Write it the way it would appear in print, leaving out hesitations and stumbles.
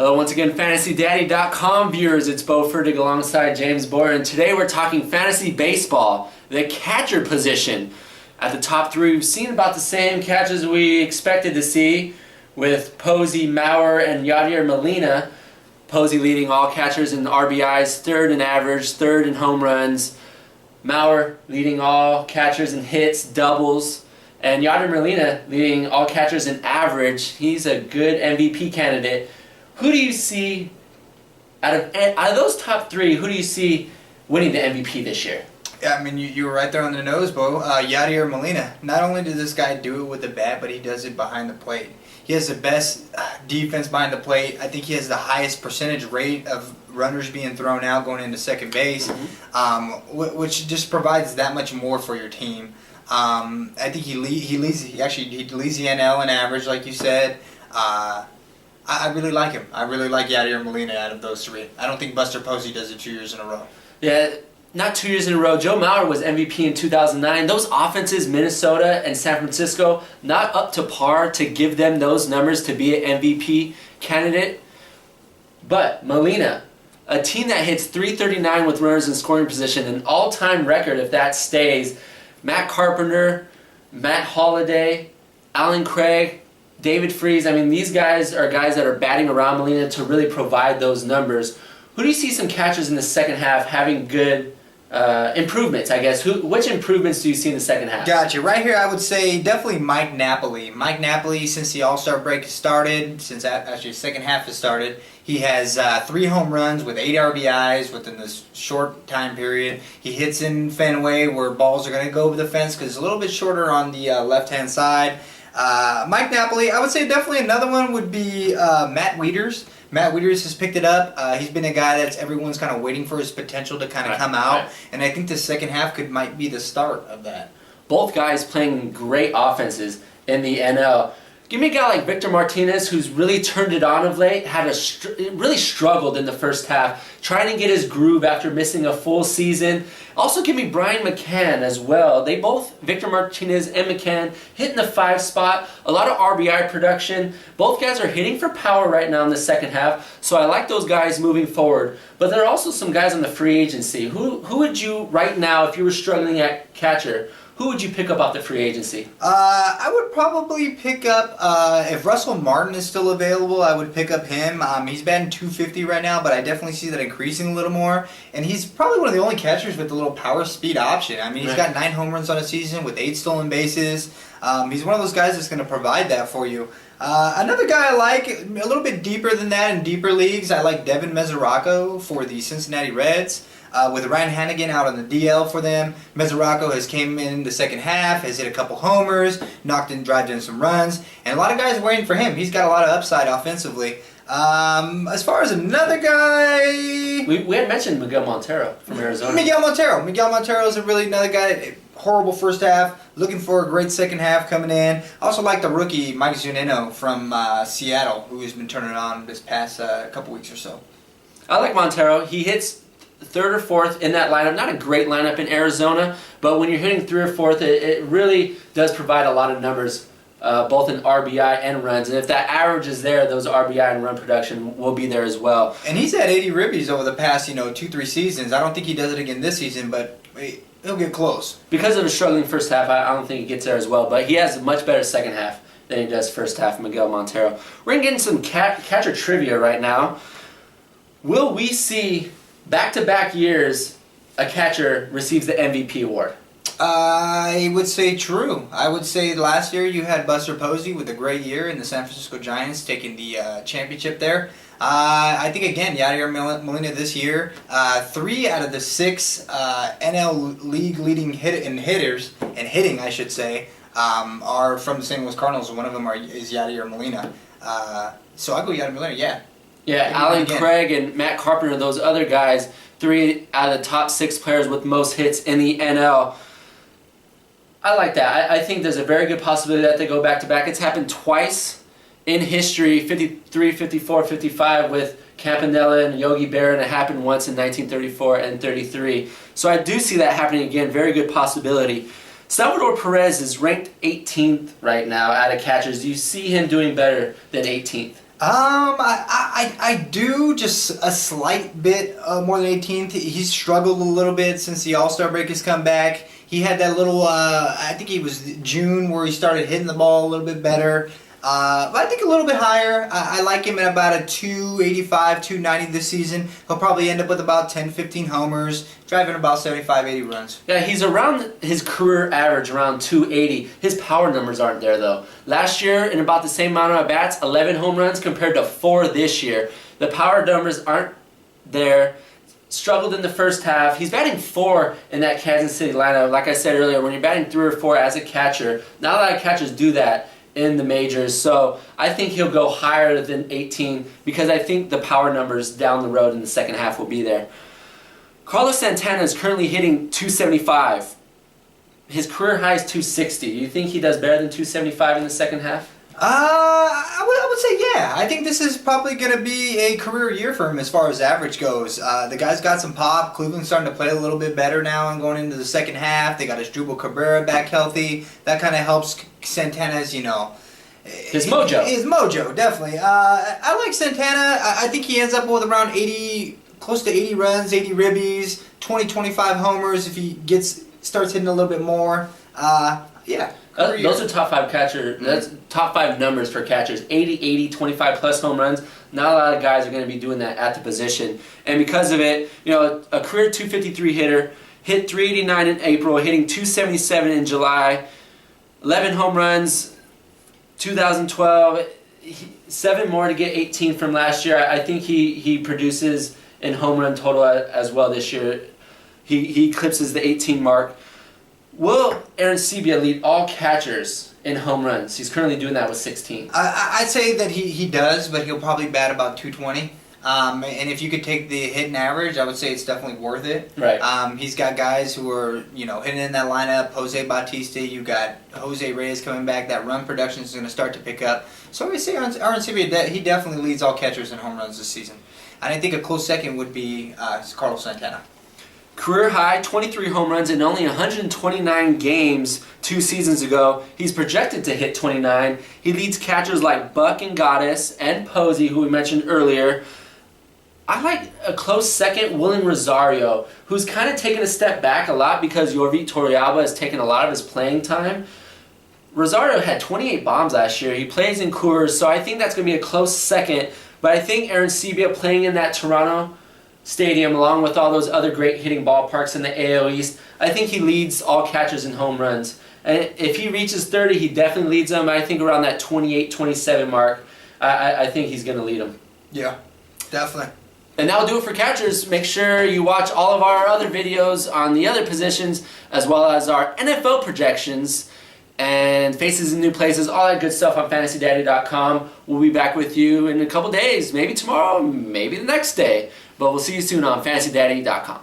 Hello once again, FantasyDaddy.com viewers. It's Bo Fertig alongside James Boyer, and today we're talking fantasy baseball, the catcher position. At the top three, we've seen about the same catches we expected to see with Posey, Maurer, and Yadier Molina. Posey leading all catchers in RBIs, third in average, third in home runs. Maurer leading all catchers in hits, doubles. And Yadier Molina leading all catchers in average. He's a good MVP candidate. Who do you see, out of those top three, who do you see winning the MVP this year? Yeah, I mean, you were right there on the nose, Bo. Yadier Molina. Not only does this guy do it with the bat, but he does it behind the plate. He has the best defense behind the plate. I think he has the highest percentage rate of runners being thrown out going into second base, which just provides that much more for your team. I think he leads the NL in average, like you said. I really like him. I really like Yadier Molina out of those three. I don't think Buster Posey does it 2 years in a row. Yeah, not 2 years in a row. Joe Mauer was MVP in 2009. Those offenses, Minnesota and San Francisco, not up to par to give them those numbers to be an MVP candidate. But Molina, a team that hits .339 with runners in scoring position, an all-time record if that stays. Matt Carpenter, Matt Holliday, Alan Craig, David Freese. I mean, these guys are guys that are batting around Molina to really provide those numbers. Who do you see some catchers in the second half having good improvements, I guess? Which improvements do you see in the second half? Gotcha. Right here, I would say definitely Mike Napoli. Mike Napoli, since the All-Star break has started, since actually the second half has started, he has 3 home runs with 8 RBIs within this short time period. He hits in Fenway where balls are going to go over the fence because it's a little bit shorter on the left-hand side. Mike Napoli, I would say definitely another one would be Matt Wieters. Matt Wieters has picked it up. He's been a guy that's everyone's kind of waiting for his potential to kind of come out, and I think the second half might be the start of that. Both guys playing great offenses in the NL. Give me a guy like Victor Martinez, who's really turned it on of late, really struggled in the first half, trying to get his groove after missing a full season. Also give me Brian McCann as well. They both, Victor Martinez and McCann, hitting the 5 spot. A lot of RBI production. Both guys are hitting for power right now in the second half, so I like those guys moving forward. But there are also some guys on the free agency. Who would you, right now, if you were struggling at catcher, who would you pick up off the free agency? I would probably pick up, if Russel Martin is still available, I would pick up him. He's batting .250 right now, but I definitely see that increasing a little more. And he's probably one of the only catchers with a little power speed option. I mean, he's got 9 home runs on a season with 8 stolen bases. He's one of those guys that's going to provide that for you. Another guy I like, a little bit deeper than that in deeper leagues, I like Devin Mesoraco for the Cincinnati Reds. With Ryan Hannigan out on the DL for them, Mesoraco has came in the second half, has hit a couple homers, driven in some runs, and a lot of guys are waiting for him. He's got a lot of upside offensively. As far as another guy, we had mentioned Miguel Montero from Arizona. Miguel Montero is another guy. Horrible first half, looking for a great second half coming in. I also like the rookie Mike Zunino from Seattle, who has been turning on this past couple weeks or so. I like Montero. He hits 3rd or 4th in that lineup. Not a great lineup in Arizona, but when you're hitting 3rd or 4th, it really does provide a lot of numbers, both in RBI and runs. And if that average is there, those RBI and run production will be there as well. And he's had 80 ribbies over the past, 2-3 seasons. I don't think he does it again this season, but he'll get close. Because of a struggling first half, I don't think he gets there as well. But he has a much better second half than he does first half, Miguel Montero. We're going to get into some catcher trivia right now. Will we see back-to-back years a catcher receives the MVP award? I would say true. I would say last year you had Buster Posey with a great year in the San Francisco Giants taking the championship there. I think, again, Yadier Molina this year, 3 out of the 6 NL league leading hitters, I should say, are from the St. Louis Cardinals. One of them is Yadier Molina. So I go Yadier Molina, yeah. Yeah, Alan Craig and Matt Carpenter, those other guys, 3 out of the top 6 players with most hits in the NL. I like that. I think there's a very good possibility that they go back-to-back. It's happened twice in history, 53, 54, 55 with Campanella and Yogi Berra, and it happened once in 1934 and 33. So I do see that happening again. Very good possibility. Salvador Perez is ranked 18th right now out of catchers. Do you see him doing better than 18th? I do just a slight bit more than 18th. He's struggled a little bit since the All-Star break has come back. He had that little, I think it was June, where he started hitting the ball a little bit better. But I think a little bit higher. I like him at about a 285, 290 this season. He'll probably end up with about 10, 15 homers, driving about 75, 80 runs. Yeah, he's around his career average, around 280. His power numbers aren't there, though. Last year, in about the same amount of at-bats, 11 home runs compared to 4 this year. The power numbers aren't there. Struggled in the first half. He's batting 4 in that Kansas City lineup. Like I said earlier, when you're batting 3 or 4 as a catcher, not a lot of catchers do that in the majors, so I think he'll go higher than 18 because I think the power numbers down the road in the second half will be there. Carlos Santana is currently hitting 275. His career high is 260. Do you think he does better than 275 in the second half? I would say yeah. I think this is probably going to be a career year for him as far as average goes. The guy's got some pop. Cleveland's starting to play a little bit better now and going into the second half. They got his Drupal Cabrera back healthy. That kind of helps Santana's, his mojo. His mojo, definitely. I like Santana. I think he ends up with around 80, close to 80 runs, 80 ribbies, 20, 25 homers if he starts hitting a little bit more. Yeah. Those are top 5 catcher. That's top 5 numbers for catchers. 80, 80, 25 plus home runs. Not a lot of guys are going to be doing that at the position. And because of it, a career 253 hitter, hit 389 in April, hitting 277 in July, 11 home runs, 2012, 7 more to get 18 from last year. I think he produces in home run total as well this year. He eclipses the 18 mark. Will Aaron Sebia lead all catchers in home runs? He's currently doing that with 16. I'd say that he does, but he'll probably bat about 220. And if you could take the hitting average, I would say it's definitely worth it. Right. He's got guys who are, hitting in that lineup. Jose Bautista, you got Jose Reyes coming back. That run production is going to start to pick up. So I would say Aaron Sebia, he definitely leads all catchers in home runs this season. And I think a close second would be Carlos Santana. Career high, 23 home runs in only 129 games 2 seasons ago. He's projected to hit 29. He leads catchers like Buck and Goddess and Posey, who we mentioned earlier. I like a close second, Willing Rosario, who's kind of taken a step back a lot because Yorvit Torrealba has taken a lot of his playing time. Rosario had 28 bombs last year. He plays in Coors, so I think that's going to be a close second. But I think Aaron Sebia playing in that Toronto stadium, along with all those other great hitting ballparks in the AL East, I think he leads all catchers in home runs. And if he reaches 30, he definitely leads them. I think around that 28, 27 mark, I think he's going to lead them. Yeah, definitely. And that'll do it for catchers. Make sure you watch all of our other videos on the other positions, as well as our NFL projections and faces in new places, all that good stuff on FantasyDaddy.com. We'll be back with you in a couple days, maybe tomorrow, maybe the next day. But we'll see you soon on FantasyDaddy.com.